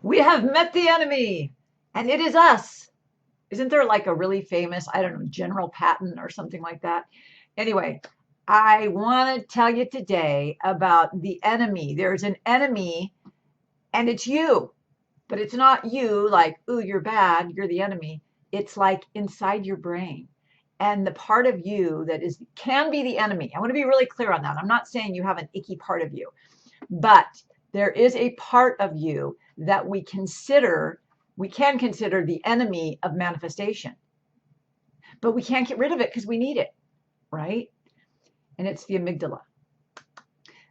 We have met the enemy, and it is us. Isn't there like a really famous, I don't know, General Patton or something like that? Anyway, I want to tell you today about the enemy. There's an enemy, and it's you, but it's not you like, ooh, you're bad, you're the enemy. It's like inside your brain. And the part of you that can be the enemy. I want to be really clear on that. I'm not saying you have an icky part of you, but there is a part of you that we can consider the enemy of manifestation. But we can't get rid of it because we need it, right? And it's the amygdala.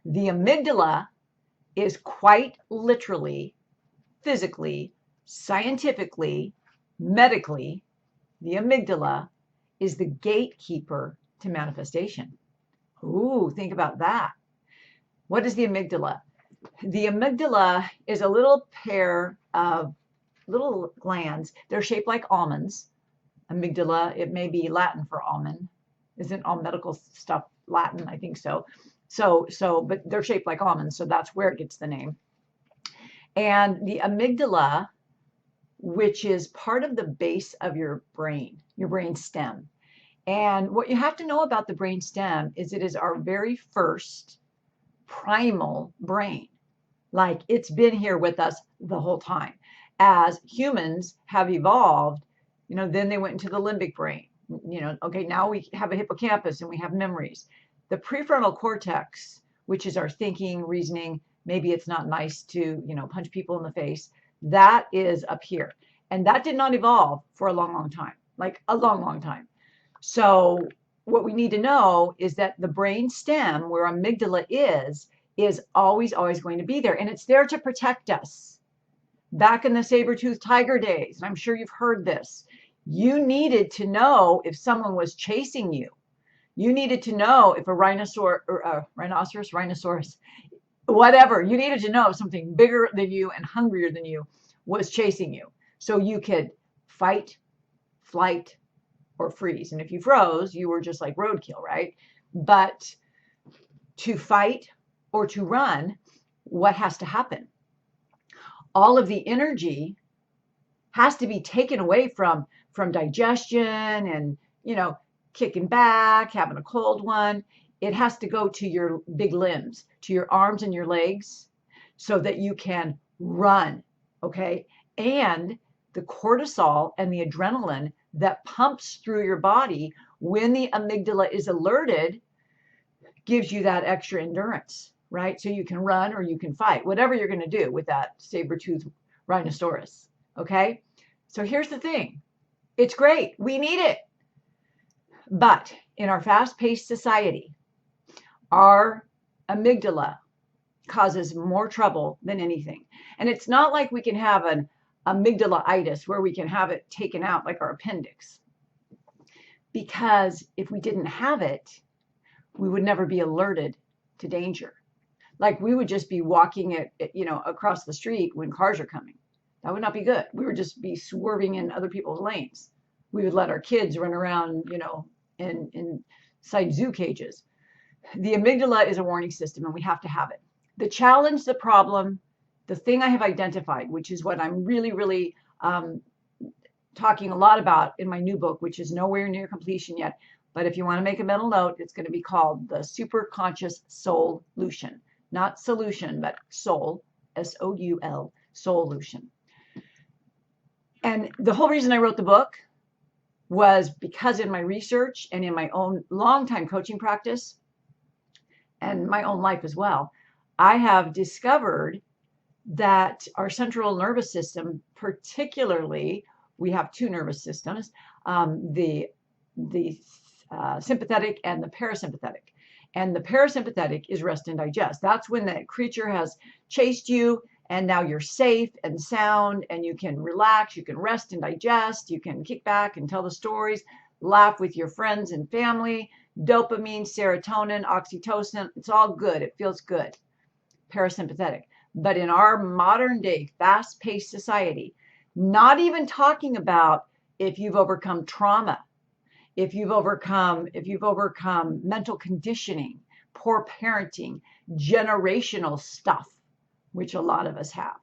The amygdala is quite literally, physically, scientifically, medically, the amygdala is the gatekeeper to manifestation. Ooh, think about that. What is the amygdala? The amygdala is a little pair of little glands. They're shaped like almonds. Amygdala, it may be Latin for almond. Isn't all medical stuff Latin? I think so. But they're shaped like almonds, so that's where it gets the name. And the amygdala, which is part of the base of your brain stem. And what you have to know about the brain stem is it is our very first primal brain. Like it's been here with us the whole time. As humans have evolved, then they went into the limbic brain. Okay, now we have a hippocampus and we have memories. The prefrontal cortex, which is our thinking, reasoning, maybe it's not nice to, punch people in the face, that is up here. And that did not evolve for a long, long time, like a long, long time. So what we need to know is that the brain stem, where amygdala is always, always going to be there. And it's there to protect us. Back in the saber-toothed tiger days, and I'm sure you've heard this, you needed to know if someone was chasing you. You needed to know if a rhinoceros, whatever, you needed to know if something bigger than you and hungrier than you was chasing you. So you could fight, flight, or freeze. And if you froze, you were just like roadkill, right? But to fight or to run, what has to happen? All of the energy has to be taken away from digestion and, kicking back, having a cold one. It has to go to your big limbs, to your arms and your legs, so that you can run, okay? And the cortisol and the adrenaline that pumps through your body when the amygdala is alerted gives you that extra endurance, right? So you can run or you can fight, whatever you're going to do with that saber-toothed rhinoceros, okay? So here's the thing. It's great. We need it. But in our fast-paced society, our amygdala causes more trouble than anything. And it's not like we can have an amygdalitis where we can have it taken out like our appendix. Because if we didn't have it, we would never be alerted to danger. Like we would just be walking across the street when cars are coming. That would not be good. We would just be swerving in other people's lanes. We would let our kids run around, inside zoo cages. The amygdala is a warning system and we have to have it. The challenge, the problem, the thing I have identified, which is what I'm really, really talking a lot about in my new book, which is nowhere near completion yet. But if you want to make a mental note, it's going to be called the Superconscious Solution. Not solution, but soul, S-O-U-L, solution. And the whole reason I wrote the book was because in my research and in my own long-time coaching practice and my own life as well, I have discovered that our central nervous system, particularly, we have two nervous systems, the sympathetic and the parasympathetic. And the parasympathetic is rest and digest. That's when that creature has chased you and now you're safe and sound and you can relax, you can rest and digest, you can kick back and tell the stories, laugh with your friends and family, dopamine, serotonin, oxytocin, it's all good. It feels good. Parasympathetic. But in our modern day fast-paced society, not even talking about if you've overcome trauma, if you've overcome mental conditioning, poor parenting, generational stuff, which a lot of us have.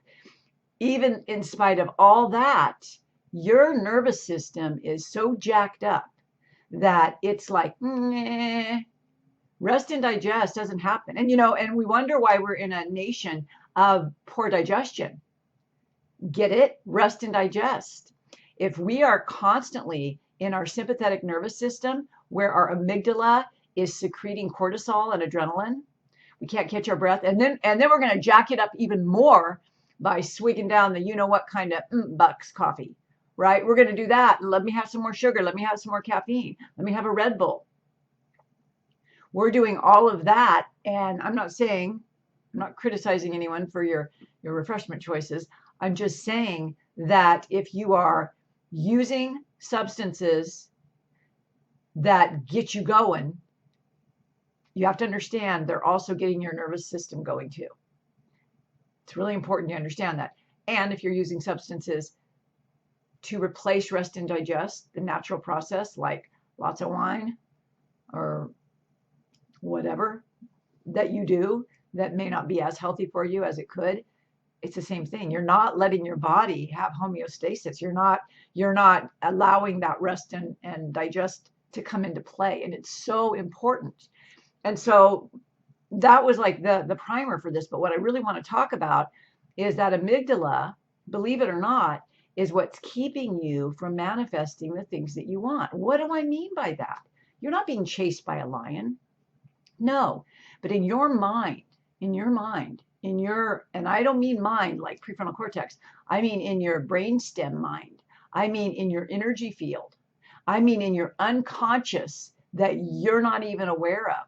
even in spite of all that, your nervous system is so jacked up that it's like, rest and digest doesn't happen. And, and we wonder why we're in a nation of poor digestion. Get it? Rest and digest. If we are constantly in our sympathetic nervous system, where our amygdala is secreting cortisol and adrenaline, we can't catch our breath. And then we're going to jack it up even more by swigging down the you-know-what kind of bucks coffee, right? We're going to do that. Let me have some more sugar. Let me have some more caffeine. Let me have a Red Bull. We're doing all of that. And I'm not criticizing anyone for your refreshment choices. I'm just saying that if you are using substances that get you going, you have to understand they're also getting your nervous system going too. It's really important you understand that. And if you're using substances to replace rest and digest, the natural process, like lots of wine or whatever that you do that may not be as healthy for you as it could, it's the same thing. You're not letting your body have homeostasis. You're not allowing that rest and digest to come into play. And it's so important. And so that was like the primer for this. But what I really want to talk about is that amygdala, believe it or not, is what's keeping you from manifesting the things that you want. What do I mean by that? You're not being chased by a lion. No, but in your mind, and I don't mean mind like prefrontal cortex. I mean in your brainstem mind. I mean in your energy field. I mean in your unconscious that you're not even aware of.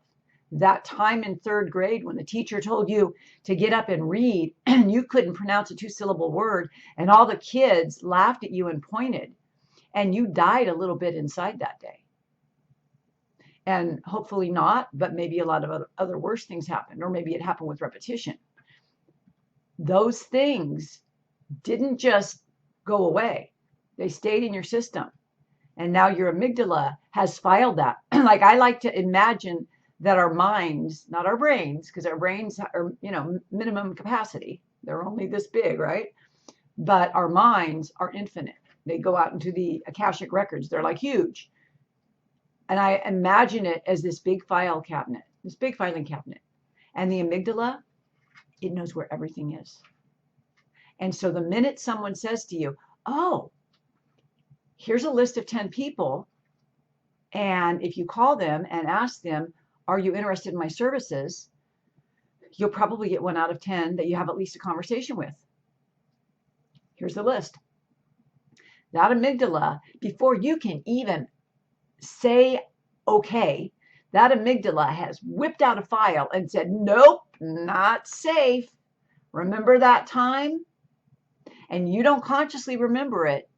That time in 3rd grade when the teacher told you to get up and read and you couldn't pronounce a 2-syllable word and all the kids laughed at you and pointed, and you died a little bit inside that day. And hopefully not, but maybe a lot of other worse things happened, or maybe it happened with repetition. Those things didn't just go away. They stayed in your system. And now your amygdala has filed that. Like I like to imagine that our minds, not our brains, because our brains are, minimum capacity. They're only this big, right? But our minds are infinite. They go out into the Akashic records. They're like huge. And I imagine it as this big filing cabinet. And the amygdala, it knows where everything is. And so the minute someone says to you, oh, here's a list of 10 people, and if you call them and ask them, are you interested in my services? You'll probably get 1 out of 10 that you have at least a conversation with. Here's the list. That amygdala, before you can even say okay, that amygdala has whipped out a file and said, nope, not safe. Remember that time? And you don't consciously remember it,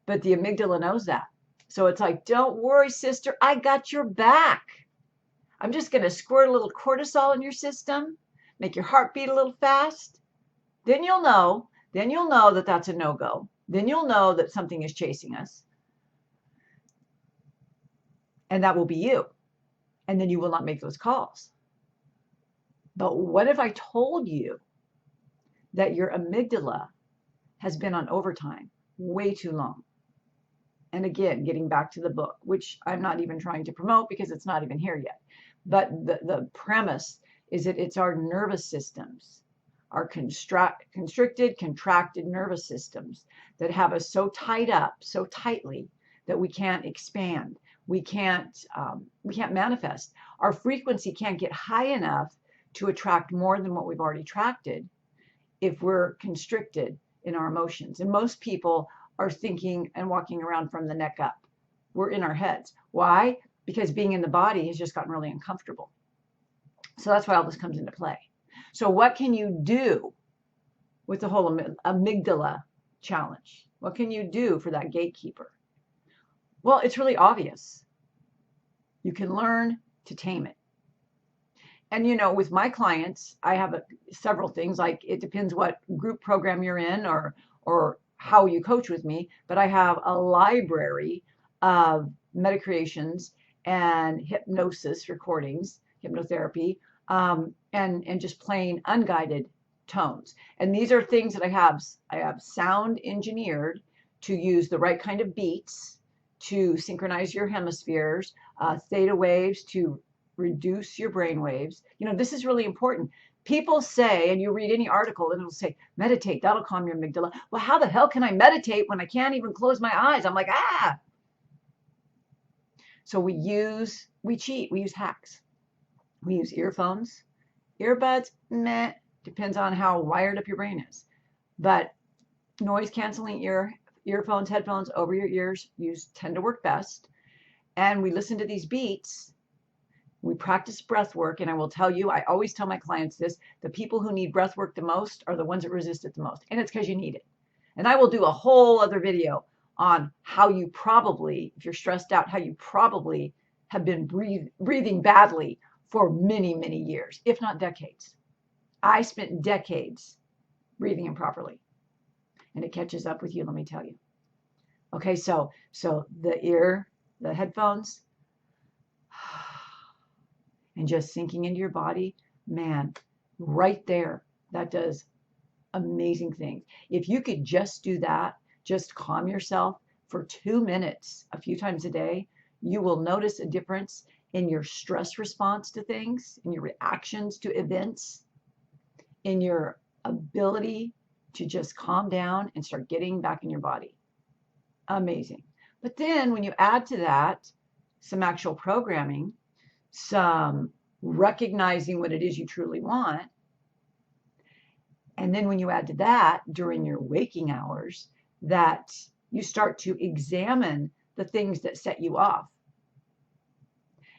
but the amygdala knows that. So it's like, don't worry, sister, I got your back. I'm just going to squirt a little cortisol in your system, make your heart beat a little fast. Then you'll know that that's a no-go. Then you'll know that something is chasing us. And that will be you. And then you will not make those calls. But what if I told you that your amygdala has been on overtime way too long? And again, getting back to the book, which I'm not even trying to promote because it's not even here yet. But the premise is that it's our nervous systems, our constricted, contracted nervous systems that have us so tied up, so tightly that we can't expand. We can't manifest. Our frequency can't get high enough to attract more than what we've already attracted if we're constricted in our emotions. And most people are thinking and walking around from the neck up. We're in our heads. Why? Because being in the body has just gotten really uncomfortable. So that's why all this comes into play. So what can you do with the whole amygdala challenge? What can you do for that gatekeeper? Well, it's really obvious. You can learn to tame it. And, with my clients, I have several things. Like, it depends what group program you're in or how you coach with me. But I have a library of meditations and hypnosis recordings, hypnotherapy, and just plain unguided tones. And these are things that I have sound engineered to use the right kind of beats to synchronize your hemispheres, theta waves to reduce your brain waves. You know, this is really important. People say, and you read any article and it'll say, meditate, that'll calm your amygdala. Well, how the hell can I meditate when I can't even close my eyes? I'm like, ah. So we cheat, we use hacks. We use earphones, earbuds, meh, depends on how wired up your brain is. But noise canceling earphones, headphones over your ears tend to work best. And we listen to these beats. We practice breath work. And I will tell you, I always tell my clients this, the people who need breath work the most are the ones that resist it the most. And it's because you need it. And I will do a whole other video on how you probably, if you're stressed out, how you probably have been breathing badly for many, many years, if not decades. I spent decades breathing improperly. And it catches up with you, let me tell you. Okay, so the headphones, and just sinking into your body, man, right there, that does amazing things. If you could just do that, just calm yourself for 2 minutes a few times a day, you will notice a difference in your stress response to things, in your reactions to events, in your ability to just calm down and start getting back in your body. Amazing. But then when you add to that some actual programming, some recognizing what it is you truly want, and then when you add to that during your waking hours, that you start to examine the things that set you off.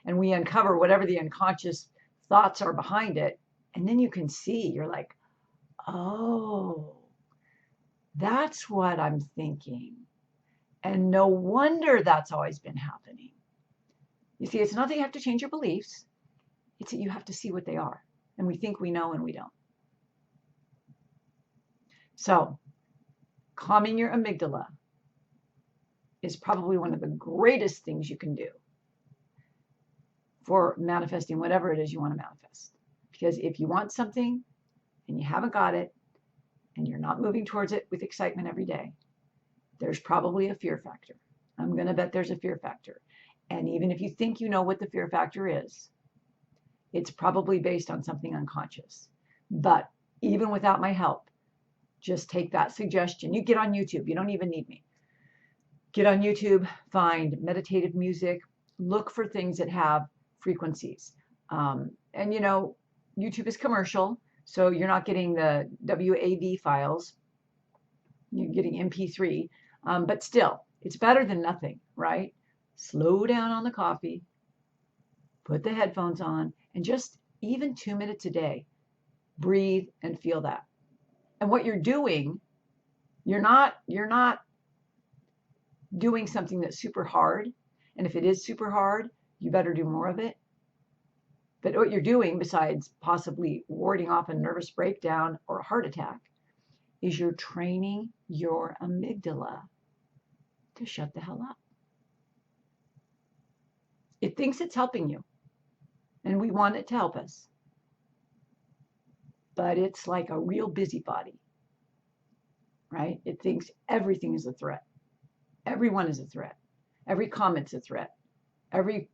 And we uncover whatever the unconscious thoughts are behind it. And then you can see, you're like, oh, that's what I'm thinking. And no wonder that's always been happening. You see, it's not that you have to change your beliefs. It's that you have to see what they are. And we think we know and we don't. So, calming your amygdala is probably one of the greatest things you can do for manifesting whatever it is you want to manifest. Because if you want something and you haven't got it and you're not moving towards it with excitement every day, there's probably a fear factor. I'm going to bet there's a fear factor. And even if you think you know what the fear factor is, it's probably based on something unconscious. But even without my help, just take that suggestion. You get on YouTube. You don't even need me. Get on YouTube, find meditative music, look for things that have frequencies. And you know, YouTube is commercial, so you're not getting the WAV files. You're getting MP3. But still, it's better than nothing, right? Slow down on the coffee, put the headphones on, and just even 2 minutes a day, breathe and feel that. And what you're doing, you're not doing something that's super hard. And if it is super hard, you better do more of it. But what you're doing, besides possibly warding off a nervous breakdown or a heart attack, is you're training your amygdala to shut the hell up. It thinks it's helping you, and we want it to help us. But it's like a real busybody, right? It thinks everything is a threat. Everyone is a threat. Every comment's a threat. Every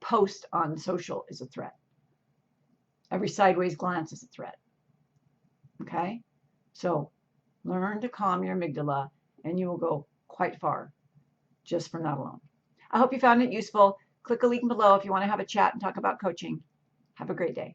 post on social is a threat. Every sideways glance is a threat. Okay? So learn to calm your amygdala, and you will go quite far just from that alone. I hope you found it useful. Click a link below if you want to have a chat and talk about coaching. Have a great day.